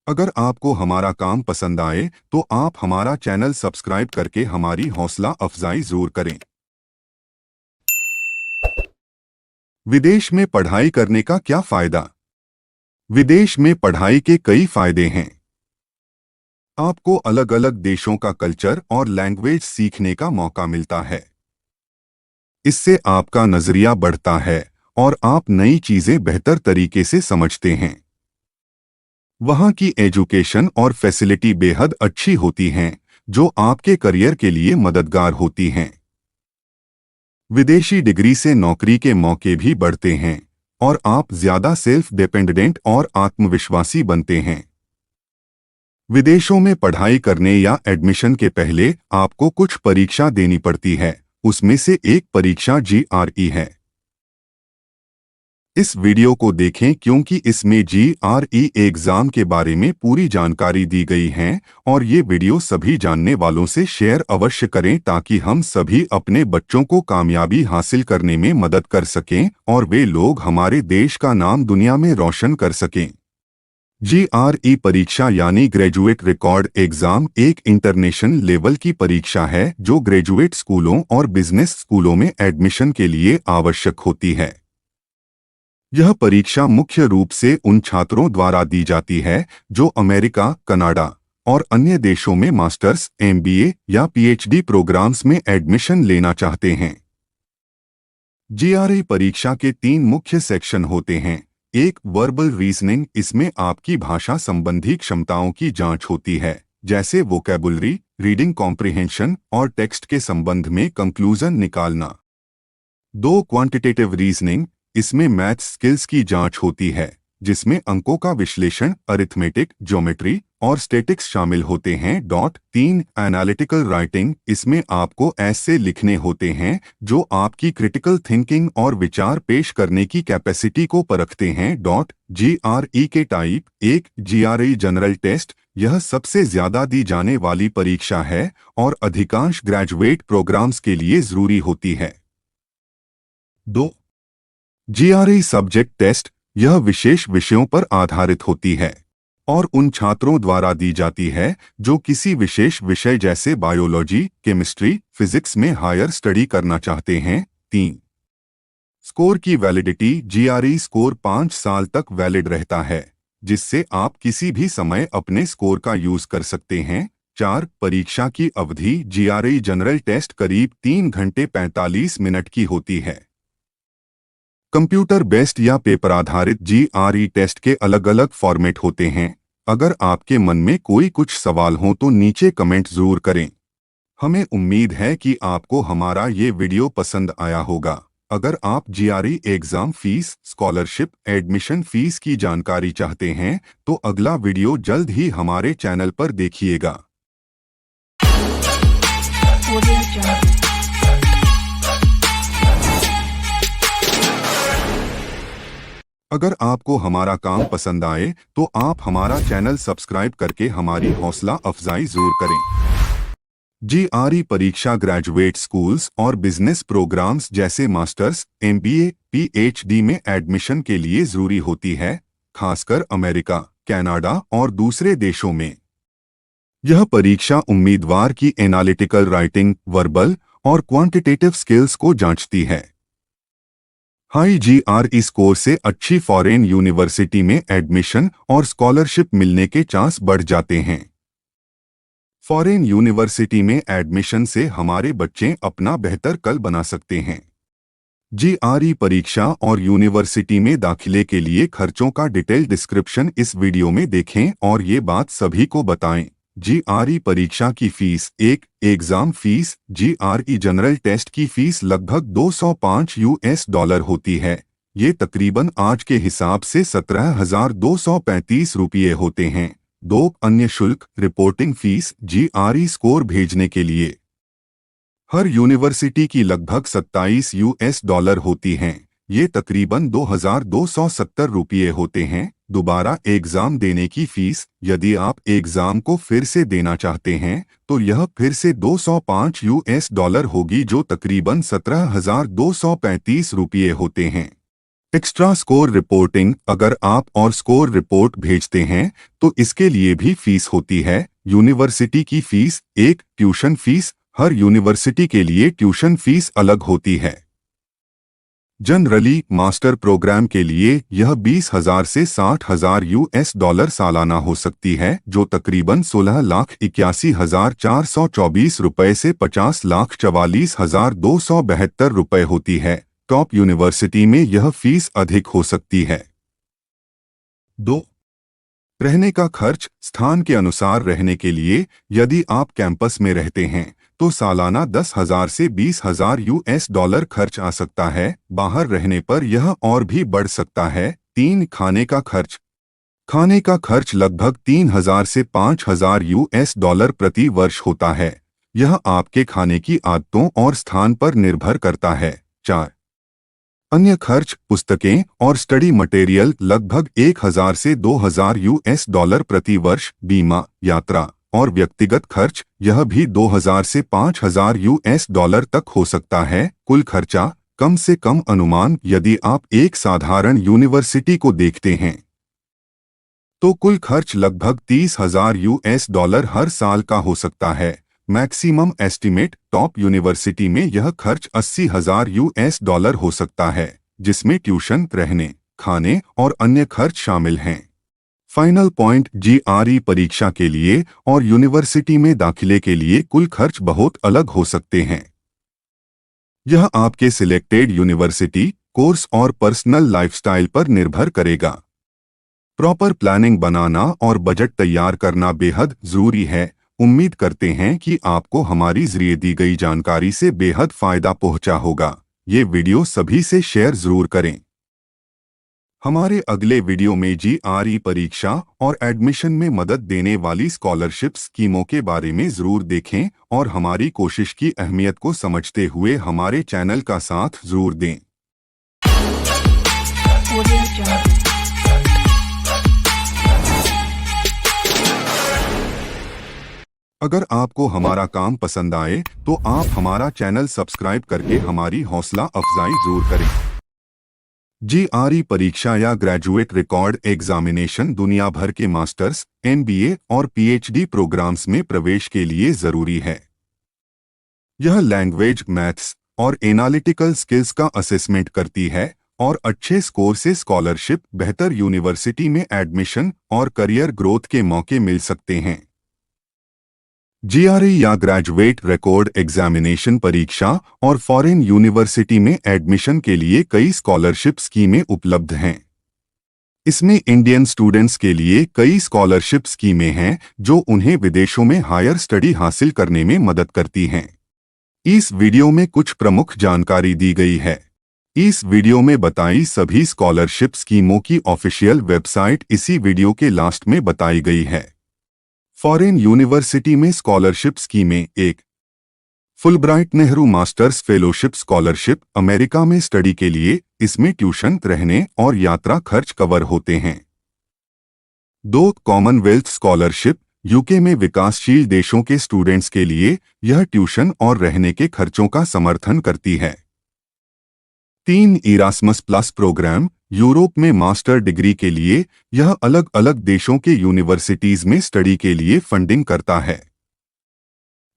अगर आपको हमारा काम पसंद आए तो आप हमारा चैनल सब्सक्राइब करके हमारी हौसला अफजाई जरूर करें। विदेश में पढ़ाई करने का क्या फायदा? विदेश में पढ़ाई के कई फायदे हैं। आपको अलग अलग देशों का कल्चर और लैंग्वेज सीखने का मौका मिलता है। इससे आपका नजरिया बढ़ता है और आप नई चीजें बेहतर तरीके से समझते हैं। वहाँ की एजुकेशन और फैसिलिटी बेहद अच्छी होती हैं, जो आपके करियर के लिए मददगार होती हैं। विदेशी डिग्री से नौकरी के मौके भी बढ़ते हैं और आप ज्यादा सेल्फ डिपेंडेंट और आत्मविश्वासी बनते हैं। विदेशों में पढ़ाई करने या एडमिशन के पहले आपको कुछ परीक्षा देनी पड़ती है, उसमें से एक परीक्षा GRE है। इस वीडियो को देखें क्योंकि इसमें GRE एग्जाम के बारे में पूरी जानकारी दी गई है और ये वीडियो सभी जानने वालों से शेयर अवश्य करें ताकि हम सभी अपने बच्चों को कामयाबी हासिल करने में मदद कर सकें और वे लोग हमारे देश का नाम दुनिया में रोशन कर सकें। GRE परीक्षा यानी ग्रेजुएट रिकॉर्ड एग्जाम एक इंटरनेशनल लेवल की परीक्षा है जो ग्रेजुएट स्कूलों और बिजनेस स्कूलों में एडमिशन के लिए आवश्यक होती है। यह परीक्षा मुख्य रूप से उन छात्रों द्वारा दी जाती है जो अमेरिका, कनाडा और अन्य देशों में मास्टर्स, MBA या PhD प्रोग्राम्स में एडमिशन लेना चाहते हैं। GRE परीक्षा के 3 मुख्य सेक्शन होते हैं। एक वर्बल रीजनिंग, इसमें आपकी भाषा संबंधी क्षमताओं की जांच होती है, जैसे वोकैबुलरी, रीडिंग कॉम्प्रिहेंशन और टेक्स्ट के संबंध में कंक्लूजन निकालना। 2 क्वांटिटेटिव रीजनिंग, इसमें मैथ स्किल्स की जांच होती है, जिसमें अंकों का विश्लेषण, अरिथमेटिक, ज्योमेट्री और स्टैटिक्स शामिल होते हैं। 3 एनालिटिकल राइटिंग, इसमें आपको ऐसे लिखने होते हैं जो आपकी क्रिटिकल थिंकिंग और विचार पेश करने की कैपेसिटी को परखते हैं। GRE के टाइप। 1 GRE जनरल टेस्ट, यह सबसे ज्यादा दी जाने वाली परीक्षा है और अधिकांश ग्रेजुएट प्रोग्राम्स के लिए जरूरी होती है। 2 GRE सब्जेक्ट टेस्ट, यह विशेष विषयों पर आधारित होती है और उन छात्रों द्वारा दी जाती है जो किसी विशेष विषय जैसे बायोलॉजी, केमिस्ट्री, फिजिक्स में हायर स्टडी करना चाहते हैं। 3 स्कोर की वैलिडिटी, GRE स्कोर 5 साल तक वैलिड रहता है, जिससे आप किसी भी समय अपने स्कोर का यूज कर सकते हैं। 4 परीक्षा की अवधि, GRE जनरल टेस्ट करीब 3 घंटे 45 मिनट की होती है। कंप्यूटर बेस्ड या पेपर आधारित GRE टेस्ट के अलग अलग फॉर्मेट होते हैं। अगर आपके मन में कोई कुछ सवाल हो तो नीचे कमेंट जरूर करें। हमें उम्मीद है कि आपको हमारा ये वीडियो पसंद आया होगा। अगर आप GRE exam fees, scholarship, admission fees की जानकारी चाहते हैं तो अगला वीडियो जल्द ही हमारे चैनल पर देखिएगा। अगर आपको हमारा काम पसंद आए तो आप हमारा चैनल सब्सक्राइब करके हमारी हौसला अफजाई जरूर करें। GRE परीक्षा ग्रेजुएट स्कूल्स और बिजनेस प्रोग्राम्स जैसे मास्टर्स, MBA, PhD में एडमिशन के लिए जरूरी होती है, खासकर अमेरिका, कनाडा और दूसरे देशों में। यह परीक्षा उम्मीदवार की एनालिटिकल राइटिंग, वर्बल और क्वांटिटेटिव स्किल्स को जांचती है। हाई GRE स्कोर से अच्छी फॉरेन यूनिवर्सिटी में एडमिशन और स्कॉलरशिप मिलने के चांस बढ़ जाते हैं। फॉरेन यूनिवर्सिटी में एडमिशन से हमारे बच्चे अपना बेहतर कल बना सकते हैं। GRE परीक्षा और यूनिवर्सिटी में दाखिले के लिए खर्चों का डिटेल डिस्क्रिप्शन इस वीडियो में देखें और ये बात सभी को बताएं। GRE परीक्षा की fees. 1 exam fees, GRE general test की फीस लगभग $205 होती है। ये तकरीबन आज के हिसाब से 17,235 रुपये होते हैं। 2 अन्य शुल्क, रिपोर्टिंग फीस, GRE स्कोर भेजने के लिए हर यूनिवर्सिटी की लगभग $27 होती हैं। ये तकरीबन 2,270 रुपये होते हैं। दोबारा एग्जाम देने की फीस, यदि आप एग्जाम को फिर से देना चाहते हैं तो यह फिर से $205 होगी जो तकरीबन 17,235 रुपये होते हैं। एक्स्ट्रा स्कोर रिपोर्टिंग, अगर आप और स्कोर रिपोर्ट भेजते हैं तो इसके लिए भी फीस होती है। यूनिवर्सिटी की फीस। एक, ट्यूशन फीस। हर यूनिवर्सिटी के लिए ट्यूशन फीस अलग होती है। जनरली मास्टर प्रोग्राम के लिए यह 20,000 से 60,000 US$ सालाना हो सकती है, जो तकरीबन 16,81,424 रुपये से 50,44,272 रुपये होती है। टॉप यूनिवर्सिटी में यह फीस अधिक हो सकती है। 2. रहने का खर्च। स्थान के अनुसार रहने के लिए यदि आप कैंपस में रहते हैं तो सालाना 10,000 से 20,000 US$ खर्च आ सकता है। बाहर रहने पर यह और भी बढ़ सकता है। 3. खाने का खर्च। खाने का खर्च लगभग 3,000 से 5,000 US$ प्रति वर्ष होता है। यह आपके खाने की आदतों और स्थान पर निर्भर करता है। 4. अन्य खर्च। पुस्तकें और स्टडी मटेरियल लगभग 1,000 से 2,000 US$ प्रति वर्ष। बीमा, यात्रा और व्यक्तिगत खर्च यह भी 2,000 से 5,000 US$ तक हो सकता है। कुल खर्चा कम से कम अनुमान, यदि आप एक साधारण यूनिवर्सिटी को देखते हैं तो कुल खर्च लगभग 30,000 US$ हर साल का हो सकता है। Maximum estimate. टॉप यूनिवर्सिटी में यह खर्च 80,000 US$ हो सकता है, जिसमें ट्यूशन, रहने, खाने और अन्य खर्च शामिल हैं। Final point. GRE परीक्षा के लिए और यूनिवर्सिटी में दाखिले के लिए कुल खर्च बहुत अलग हो सकते हैं। यह आपके सिलेक्टेड यूनिवर्सिटी, कोर्स और पर्सनल लाइफस्टाइल पर निर्भर करेगा। प्रॉपर प्लानिंग बनाना और बजट तैयार करना बेहद जरूरी है। उम्मीद करते हैं कि आपको हमारी जरिए दी गई जानकारी से बेहद फायदा पहुंचा होगा। ये वीडियो सभी से शेयर जरूर करें। हमारे अगले वीडियो में GRE परीक्षा और एडमिशन में मदद देने वाली स्कॉलरशिप स्कीमों के बारे में जरूर देखें और हमारी कोशिश की अहमियत को समझते हुए हमारे चैनल का साथ जरूर दें। अगर आपको हमारा काम पसंद आए तो आप हमारा चैनल सब्सक्राइब करके हमारी हौसला अफजाई जरूर करें। GRE परीक्षा या ग्रेजुएट रिकॉर्ड एग्जामिनेशन दुनिया भर के मास्टर्स, MBA और PhD प्रोग्राम्स में प्रवेश के लिए जरूरी है। यह लैंग्वेज, मैथ्स और एनालिटिकल स्किल्स का असेसमेंट करती है और अच्छे स्कोर से स्कॉलरशिप, बेहतर यूनिवर्सिटी में एडमिशन और करियर ग्रोथ के मौके मिल सकते हैं। GRE या ग्रेजुएट रिकॉर्ड एग्जामिनेशन परीक्षा और फॉरेन यूनिवर्सिटी में एडमिशन के लिए कई स्कॉलरशिप स्कीमें उपलब्ध हैं। इसमें इंडियन स्टूडेंट्स के लिए कई स्कॉलरशिप स्कीमें हैं जो उन्हें विदेशों में हायर स्टडी हासिल करने में मदद करती हैं। इस वीडियो में कुछ प्रमुख जानकारी दी गई है। इस वीडियो में बताई सभी स्कॉलरशिप स्कीमों की ऑफिशियल वेबसाइट इसी वीडियो के लास्ट में बताई गई है। फॉरेन यूनिवर्सिटी में स्कॉलरशिप स्कीमें। 1. Fulbright Nehru masters fellowship scholarship, America में स्टडी के लिए। इसमें ट्यूशन, रहने और यात्रा खर्च कवर होते हैं। 2. कॉमनवेल्थ स्कॉलरशिप, यूके में विकासशील देशों के स्टूडेंट्स के लिए यह ट्यूशन और रहने के खर्चों का समर्थन करती है। 3. इरास्मस प्लस प्रोग्राम, यूरोप में मास्टर डिग्री के लिए यह अलग अलग देशों के यूनिवर्सिटीज में स्टडी के लिए फंडिंग करता है।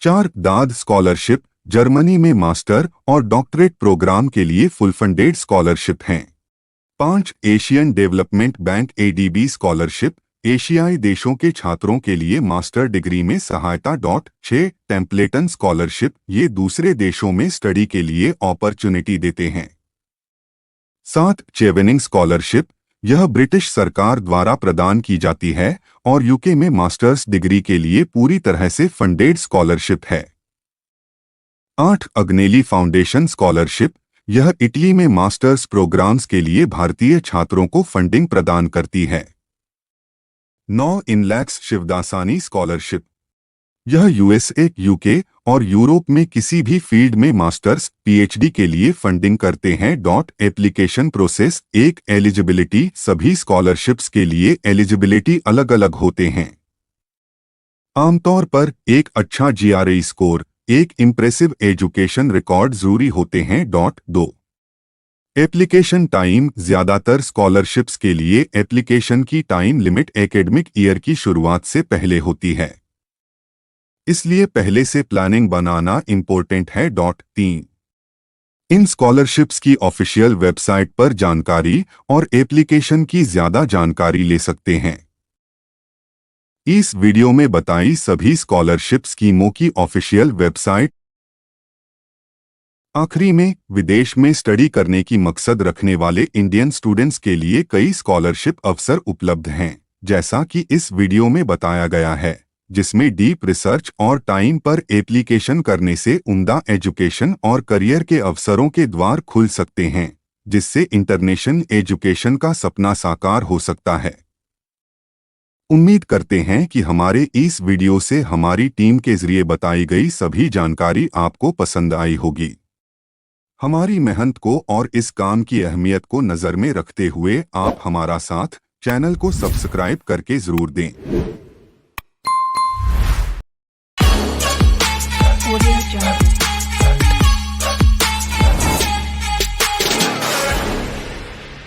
4. दाद स्कॉलरशिप, जर्मनी में मास्टर और डॉक्टरेट प्रोग्राम के लिए फुल फंडेड स्कॉलरशिप हैं। 5. Asian development bank ADB scholarship, एशियाई देशों के छात्रों के लिए मास्टर डिग्री में सहायता। 6. टेम्पलेटन स्कॉलरशिप, ये दूसरे देशों में स्टडी के लिए अपॉर्चुनिटी देते हैं। 7. चेवेनिंग स्कॉलरशिप, यह ब्रिटिश सरकार द्वारा प्रदान की जाती है और यूके में मास्टर्स डिग्री के लिए पूरी तरह से फंडेड स्कॉलरशिप है। 8. अग्नेली फाउंडेशन स्कॉलरशिप, यह इटली में मास्टर्स प्रोग्राम्स के लिए भारतीय छात्रों को फंडिंग प्रदान करती है। 9. इनलैक्स शिवदासानी स्कॉलरशिप, यह USA, UK और यूरोप में किसी भी फील्ड में मास्टर्स, PhD के लिए फंडिंग करते हैं। Application process. 1. एलिजिबिलिटी, सभी स्कॉलरशिप्स के लिए एलिजिबिलिटी अलग अलग होते हैं। आमतौर पर एक अच्छा GRE स्कोर, एक इम्प्रेसिव एजुकेशन रिकॉर्ड जरूरी होते हैं। 2. Application time. ज्यादातर स्कॉलरशिप्स के लिए एप्लीकेशन की टाइम लिमिट एकेडमिक ईयर की शुरुआत से पहले होती है, इसलिए पहले से प्लानिंग बनाना इम्पोर्टेंट है। 3 इन स्कॉलरशिप्स की ऑफिशियल वेबसाइट पर जानकारी और एप्लीकेशन की ज्यादा जानकारी ले सकते हैं। इस वीडियो में बताई सभी स्कॉलरशिप स्कीमों की ऑफिशियल वेबसाइट। आखिरी में, विदेश में स्टडी करने की मकसद रखने वाले इंडियन स्टूडेंट्स के लिए कई स्कॉलरशिप अवसर उपलब्ध हैं, जैसा कि इस वीडियो में बताया गया है, जिसमें डीप रिसर्च और टाइम पर एप्लीकेशन करने से उम्दा एजुकेशन और करियर के अवसरों के द्वार खुल सकते हैं, जिससे इंटरनेशनल एजुकेशन का सपना साकार हो सकता है। उम्मीद करते हैं कि हमारे इस वीडियो से हमारी टीम के जरिए बताई गई सभी जानकारी आपको पसंद आई होगी। हमारी मेहनत को और इस काम की अहमियत को नज़र में रखते हुए आप हमारा साथ चैनल को सब्सक्राइब करके ज़रूर दें।